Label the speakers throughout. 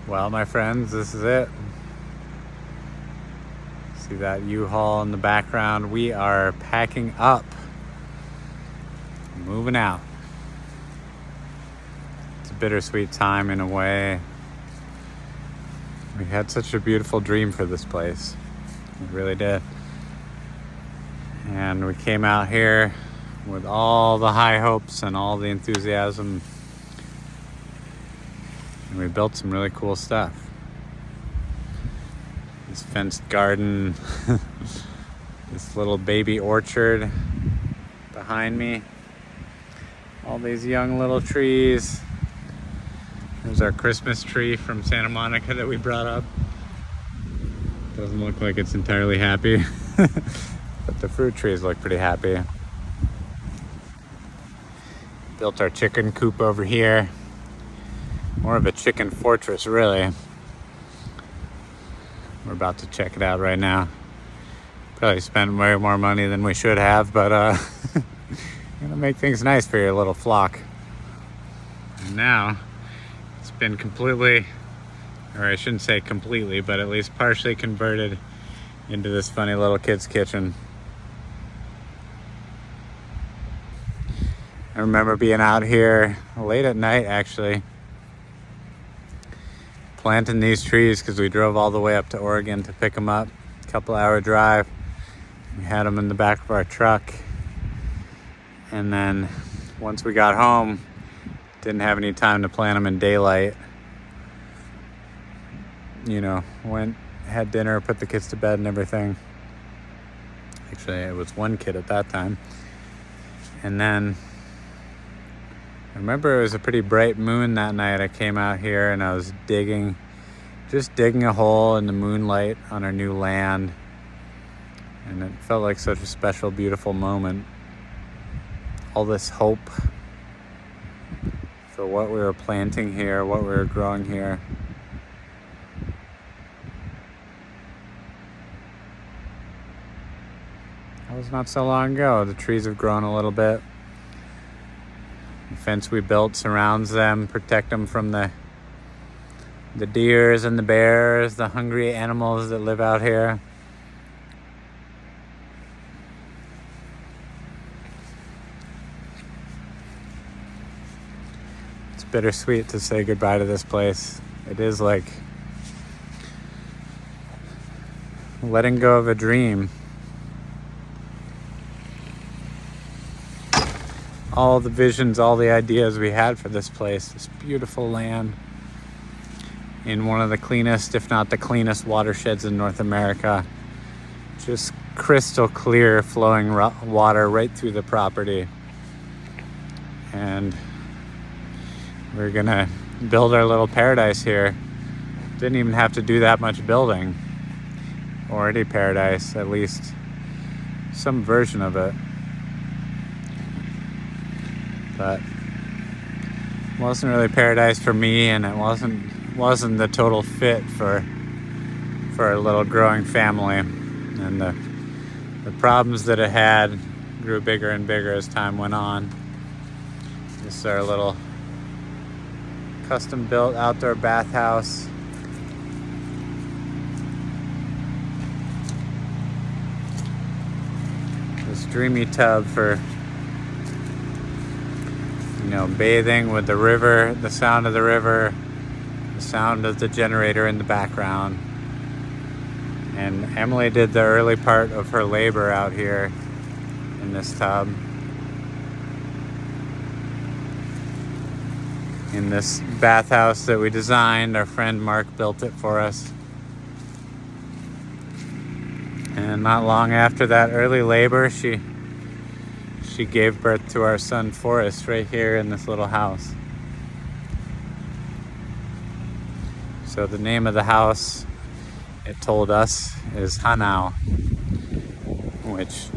Speaker 1: Well, my friends, this is it. See that U-Haul in the background? We are packing up, moving out. It's a bittersweet time in a way. We had such a beautiful dream for this place. We really did. And we came out here with all the high hopes and all the enthusiasm. And we built some really cool stuff. This fenced garden, this little baby orchard behind me, all these young little trees. There's our Christmas tree from Santa Monica that we brought up. Doesn't look like it's entirely happy, but the fruit trees look pretty happy. Built our chicken coop over here. More of a chicken fortress, really. We're about to check it out right now. Probably spent way more money than we should have, but gonna make things nice for your little flock. And now it's been completely, or I shouldn't say completely, but at least partially converted into this funny little kid's kitchen. I remember being out here late at night, actually, planting these trees because we drove all the way up to Oregon to pick them up. A couple-hour drive. We had them in the back of our truck. And then once we got home, didn't have any time to plant them in daylight. Went, had dinner, put the kids to bed and everything. Actually, it was one kid at that time. And then I remember it was a pretty bright moon that night. I came out here and I was just digging a hole in the moonlight on our new land. And it felt like such a special, beautiful moment. All this hope for what we were planting here, what we were growing here. That was not so long ago. The trees have grown a little bit. The fence we built surrounds them, protect them from the deers and the bears, the hungry animals that live out here. It's bittersweet to say goodbye to this place. It is like letting go of a dream. All the visions, all the ideas we had for this place, this beautiful land in one of the cleanest, if not the cleanest watersheds in North America. Just crystal clear flowing water right through the property. And we're gonna build our little paradise here. Didn't even have to do that much building. Already paradise, at least some version of it. But it wasn't really paradise for me, and it wasn't the total fit for a little growing family. And the problems that it had grew bigger and bigger as time went on. This is our little custom built outdoor bathhouse. This dreamy tub for bathing with the river, the sound of the river, the sound of the generator in the background. And Emily did the early part of her labor out here in this tub. In this bathhouse that we designed, our friend Mark built it for us. And not long after that early labor, she gave birth to our son Forrest right here in this little house. So the name of the house, it told us, is Hanau, which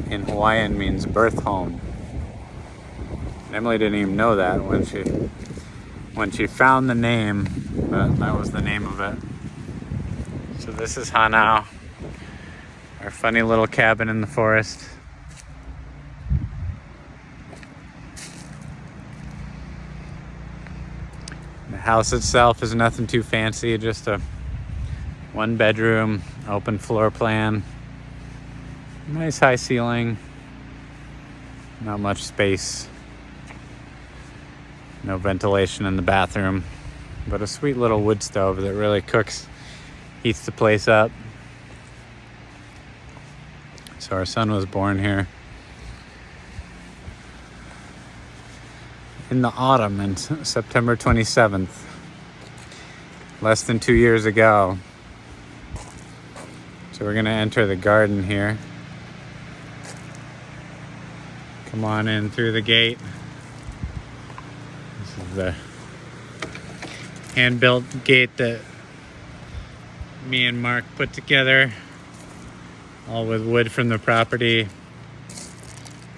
Speaker 1: in Hawaiian means birth home. And Emily didn't even know that when she found the name, but that was the name of it. So this is Hanau, our funny little cabin in the forest. house itself is nothing too fancy, just a 1-bedroom, open floor plan. Nice high ceiling. Not much space. No ventilation in the bathroom. But a sweet little wood stove that really heats the place up. So our son was born here in the autumn, on September 27th. Less than 2 years ago. So we're going to enter the garden here. Come on in through the gate. This is the hand-built gate that me and Mark put together, all with wood from the property.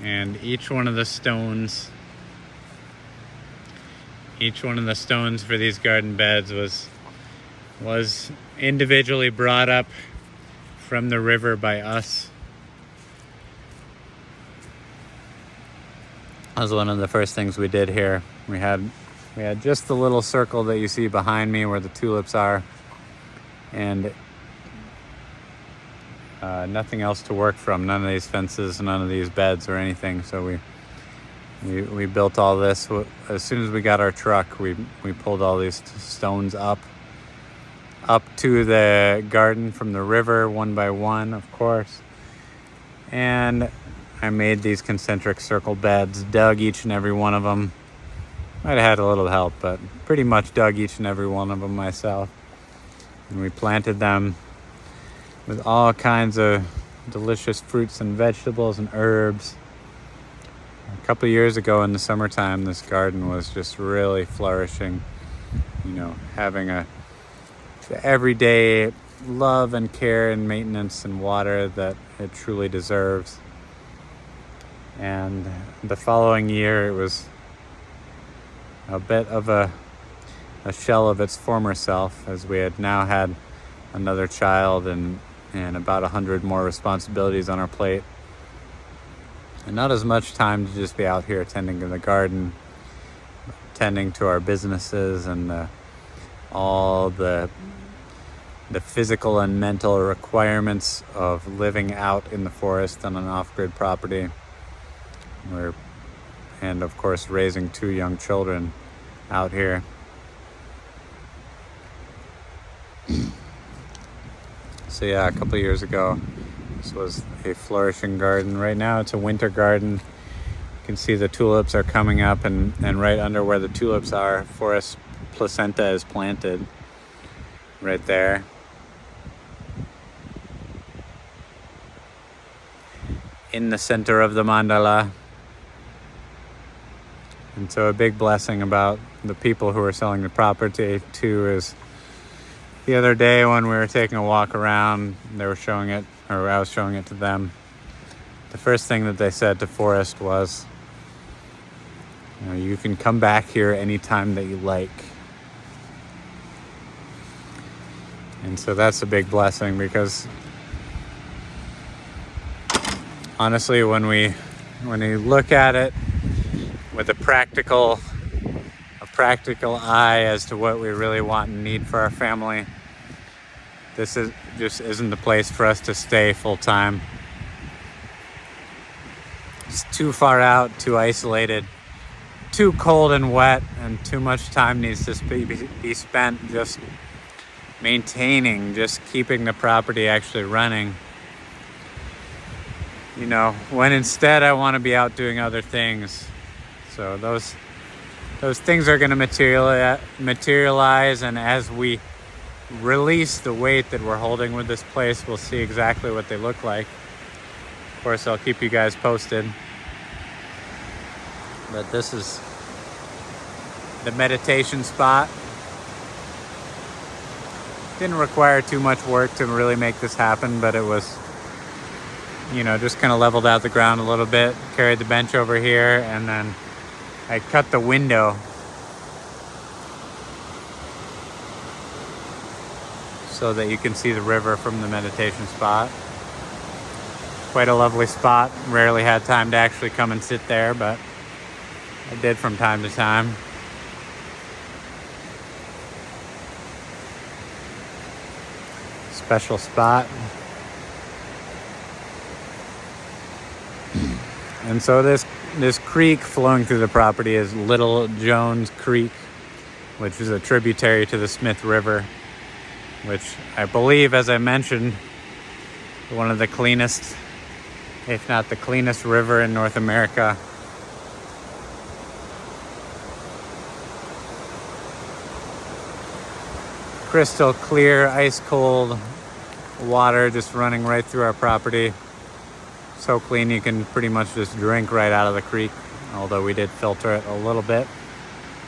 Speaker 1: And each one of the stones for these garden beds was individually brought up from the river by us. That was one of the first things we did here. We had just the little circle that you see behind me where the tulips are, and nothing else to work from. None of these fences, none of these beds or anything. So we built all this. As soon as we got our truck, we pulled all these stones up to the garden from the river, one by one, of course. And I made these concentric circle beds, dug each and every one of them. Might have had a little help, but pretty much dug each and every one of them myself. And we planted them with all kinds of delicious fruits and vegetables and herbs. A couple of years ago in the summertime, this garden was just really flourishing. You know, having the everyday love and care and maintenance and water that it truly deserves. And the following year, it was a bit of a shell of its former self, as we had now had another child and about 100 more responsibilities on our plate. And not as much time to just be out here tending to the garden, tending to our businesses and all the physical and mental requirements of living out in the forest on an off-grid property. And of course raising 2 young children out here. So yeah, a couple of years ago, this was a flourishing garden. Right now it's a winter garden. You can see the tulips are coming up, and right under where the tulips are, forest placenta is planted right there. In the center of the mandala. And so a big blessing about the people who are selling the property too is the other day when we were taking a walk around, they were showing it, or I was showing it to them. The first thing that they said to Forrest was, you can come back here anytime that you like. And so that's a big blessing, because honestly, when we look at it with a practical eye as to what we really want and need for our family, this isn't the place for us to stay full time. It's too far out, too isolated, too cold and wet, and too much time needs to be spent just maintaining, just keeping the property actually running. When instead I want to be out doing other things. So those things are going to materialize, and as we release the weight that we're holding with this place, we'll see exactly what they look like. Of course, I'll keep you guys posted. But this is the meditation spot. Didn't require too much work to really make this happen, but it was, just kind of leveled out the ground a little bit, carried the bench over here, and then I cut the window so that you can see the river from the meditation spot. Quite a lovely spot. Rarely had time to actually come and sit there, but I did from time to time. special spot. And so this creek flowing through the property is Little Jones Creek, which is a tributary to the Smith River, which I believe, as I mentioned, one of the cleanest, if not the cleanest river in North America. Crystal clear, ice cold water just running right through our property. So clean you can pretty much just drink right out of the creek, although we did filter it a little bit.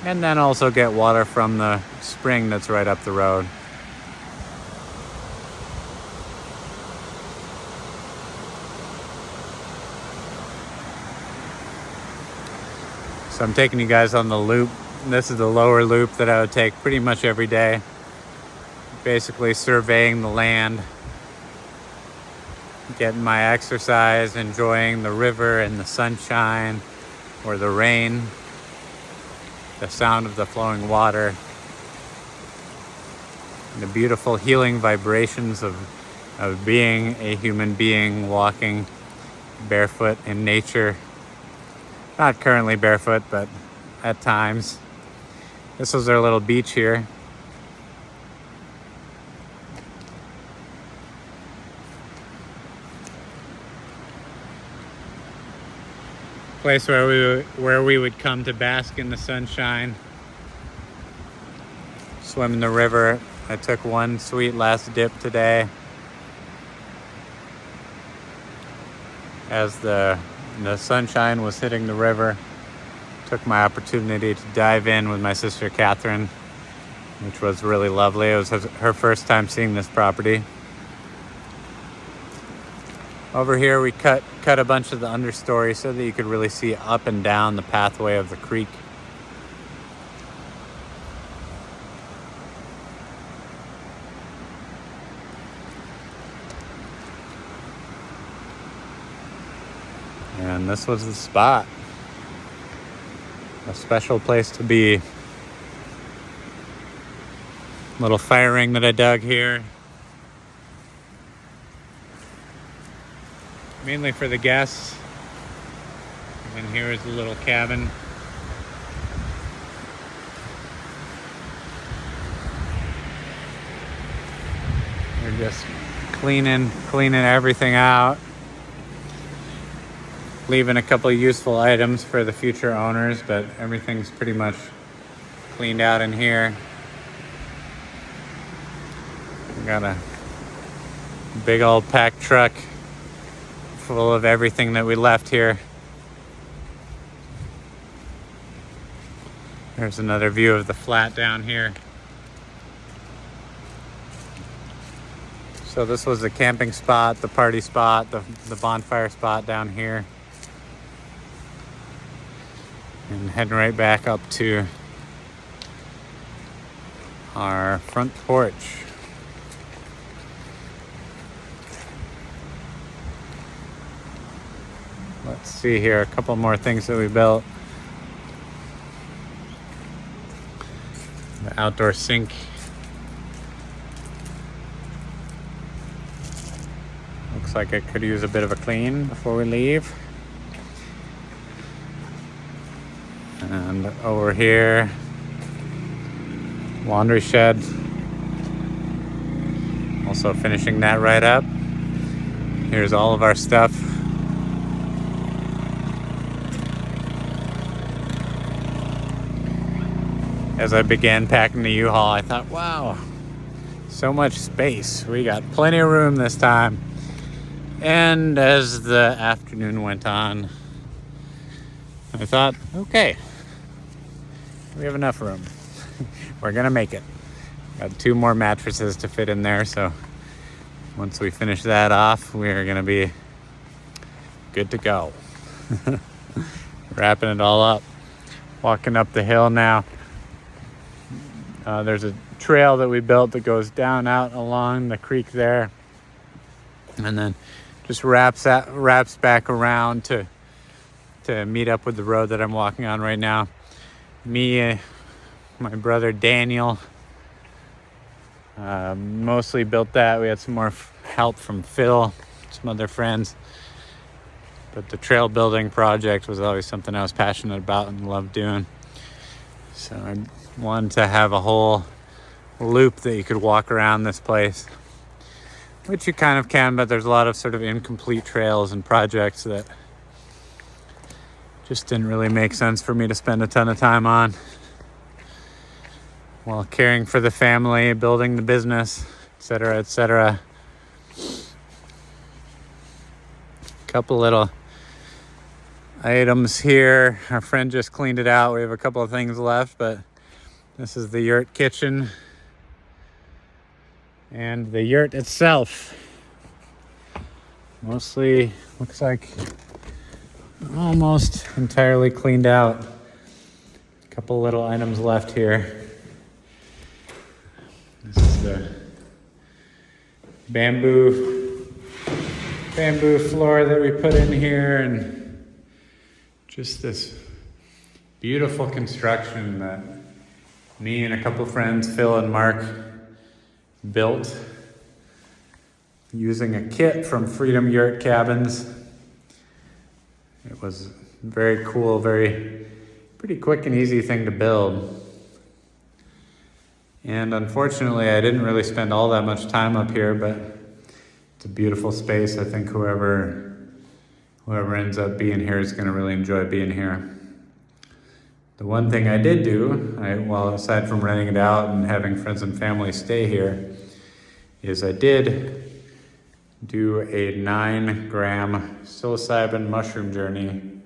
Speaker 1: And then also get water from the spring that's right up the road. So I'm taking you guys on the loop. This is the lower loop that I would take pretty much every day. Basically surveying the land, getting my exercise, enjoying the river and the sunshine or the rain, the sound of the flowing water, and the beautiful healing vibrations of being a human being walking barefoot in nature. Not currently barefoot, but at times. This was our little beach here. Place where we would come to bask in the sunshine, swim in the river. I took one sweet last dip today as the sunshine was hitting the river. Took my opportunity to dive in with my sister Catherine, which was really lovely. It was her first time seeing this property. Over here we cut a bunch of the understory so that you could really see up and down the pathway of the creek. And this was the spot. A special place to be. Little fire ring that I dug here. Mainly for the guests. And here is the little cabin. We're just cleaning everything out. Leaving a couple of useful items for the future owners, but everything's pretty much cleaned out in here. We got a big old pack truck full of everything that we left here. There's another view of the flat down here. So this was the camping spot, the party spot, the bonfire spot down here. And heading right back up to our front porch. Let's see here, a couple more things that we built. The outdoor sink. Looks like it could use a bit of a clean before we leave. And over here, laundry shed. Also finishing that right up. Here's all of our stuff. As I began packing the U-Haul, I thought, wow, so much space. We got plenty of room this time. And as the afternoon went on, I thought, okay, we have enough room. We're gonna make it. Got 2 more mattresses to fit in there, so once we finish that off, we're gonna be good to go. Wrapping it all up. Walking up the hill now. There's a trail that we built that goes down out along the creek there, and then just wraps back around to meet up with the road that I'm walking on right now. Me, my brother Daniel, Mostly built that. We had some more help from Phil, some other friends. But the trail building project was always something I was passionate about and loved doing. So I wanted to have a whole loop that you could walk around this place, which you kind of can, but there's a lot of sort of incomplete trails and projects that just didn't really make sense for me to spend a ton of time on while caring for the family, building the business, etc., etc. Couple little items here. Our friend just cleaned it out. We have a couple of things left, but this is the yurt kitchen and the yurt itself. Mostly looks like almost entirely cleaned out. A couple little items left here. This is the bamboo floor that we put in here, and just this beautiful construction that me and a couple friends, Phil and Mark, built using a kit from Freedom Yurt Cabins. It was very cool, pretty quick and easy thing to build. And unfortunately, I didn't really spend all that much time up here, but it's a beautiful space. I think whoever ends up being here is going to really enjoy being here. The one thing I did do, aside from renting it out and having friends and family stay here, is I did do a 9-gram psilocybin mushroom journey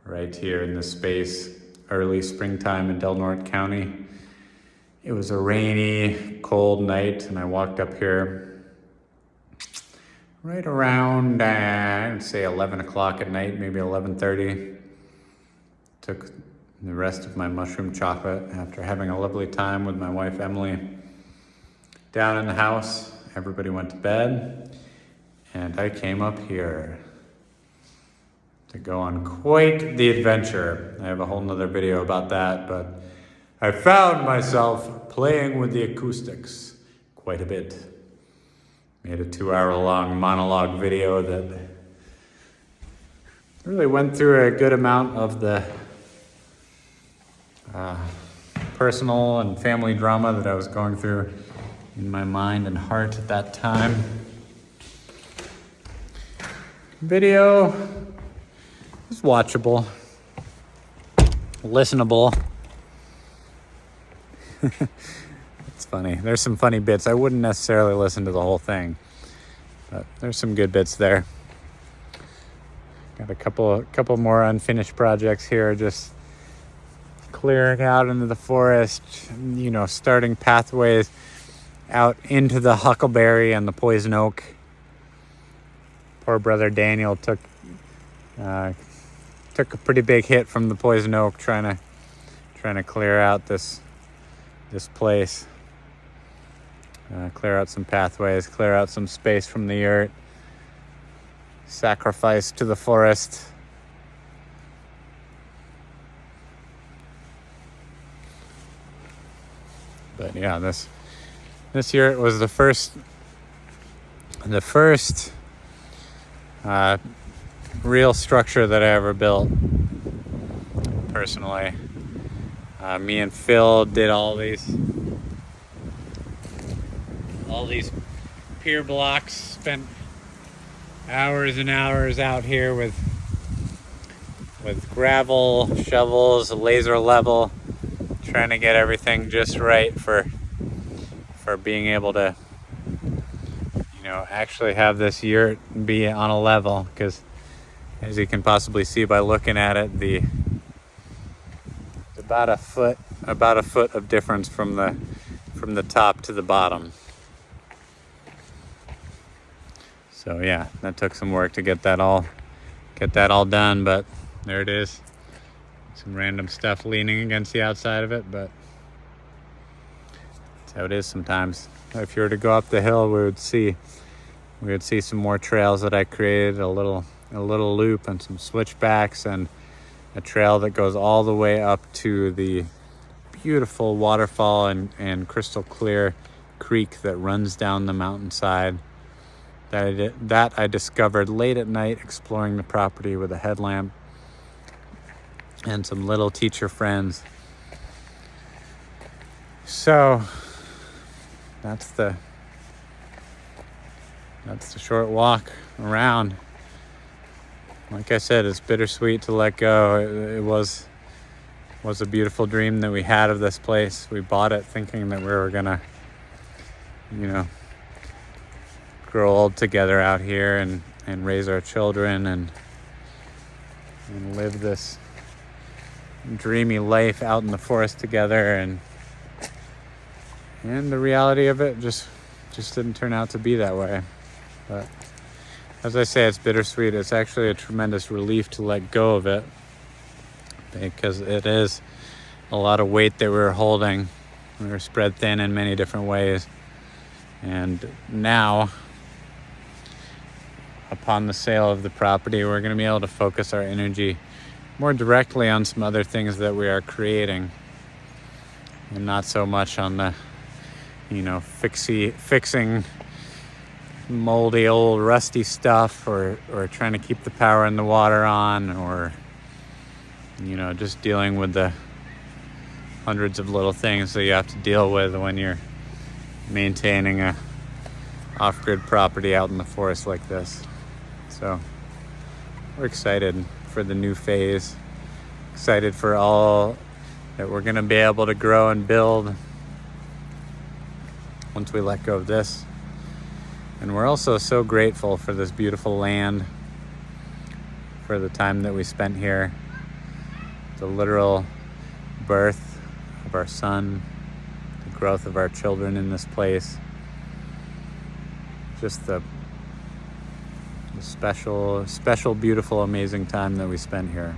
Speaker 1: right here in this space, early springtime in Del Norte County. It was a rainy, cold night, and I walked up here right around, I'd say 11 o'clock at night, maybe 11:30. Took the rest of my mushroom chocolate after having a lovely time with my wife, Emily. Down in the house, everybody went to bed, and I came up here to go on quite the adventure. I have a whole nother video about that, but I found myself playing with the acoustics quite a bit. Made a 2-hour-long monologue video that really went through a good amount of the personal and family drama that I was going through in my mind and heart at that time. Video was watchable, listenable. It's funny. There's some funny bits. I wouldn't necessarily listen to the whole thing, but there's some good bits there. Got a couple more unfinished projects here, just clearing out into the forest, starting pathways out into the huckleberry and the poison oak. Poor brother Daniel took a pretty big hit from the poison oak trying to clear out this place. Clear out some pathways, clear out some space from the yurt, sacrifice to the forest. But yeah, this yurt was the first real structure that I ever built personally. Me and Phil did all these pier blocks, spent hours and hours out here with gravel, shovels, laser level, trying to get everything just right for being able to actually have this yurt be on a level, because as you can possibly see by looking at it, about a foot of difference from the top to the bottom. So yeah, that took some work to get that all done, but there it is. Some random stuff leaning against the outside of it, but that's how it is sometimes. If you were to go up the hill, we would see some more trails that I created, a little loop and some switchbacks, and a trail that goes all the way up to the beautiful waterfall and crystal clear creek that runs down the mountainside that I discovered late at night exploring the property with a headlamp and some little teacher friends. So that's the short walk around. Like I said, it's bittersweet to let go. It was a beautiful dream that we had of this place. We bought it thinking that we were gonna, grow old together out here and raise our children and live this dreamy life out in the forest together, and the reality of it just didn't turn out to be that way. But as I say, it's bittersweet. It's actually a tremendous relief to let go of it, because it is a lot of weight that we were holding. We were spread thin in many different ways. And now, upon the sale of the property, we're going to be able to focus our energy more directly on some other things that we are creating, and not so much on the, fixing moldy old rusty stuff, or trying to keep the power and the water on, or just dealing with the hundreds of little things that you have to deal with when you're maintaining a off-grid property out in the forest like this. So we're excited for the new phase, excited for all that we're going to be able to grow and build once we let go of this. And we're also so grateful for this beautiful land, for the time that we spent here, the literal birth of our son, the growth of our children in this place, just the special, beautiful, amazing time that we spent here.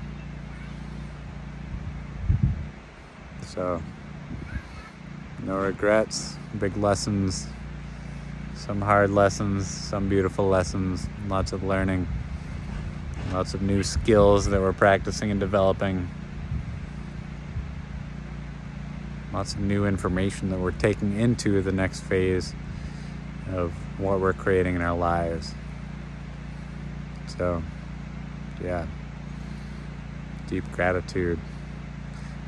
Speaker 1: So, no regrets, big lessons, some hard lessons, some beautiful lessons, lots of learning, lots of new skills that we're practicing and developing, lots of new information that we're taking into the next phase of what we're creating in our lives. So, yeah, deep gratitude.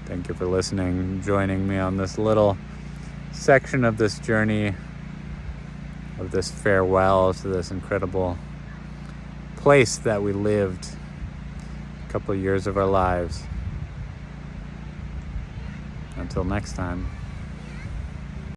Speaker 1: Thank you for listening, joining me on this little section of this journey, of this farewell to this incredible place that we lived a couple of years of our lives. Until next time.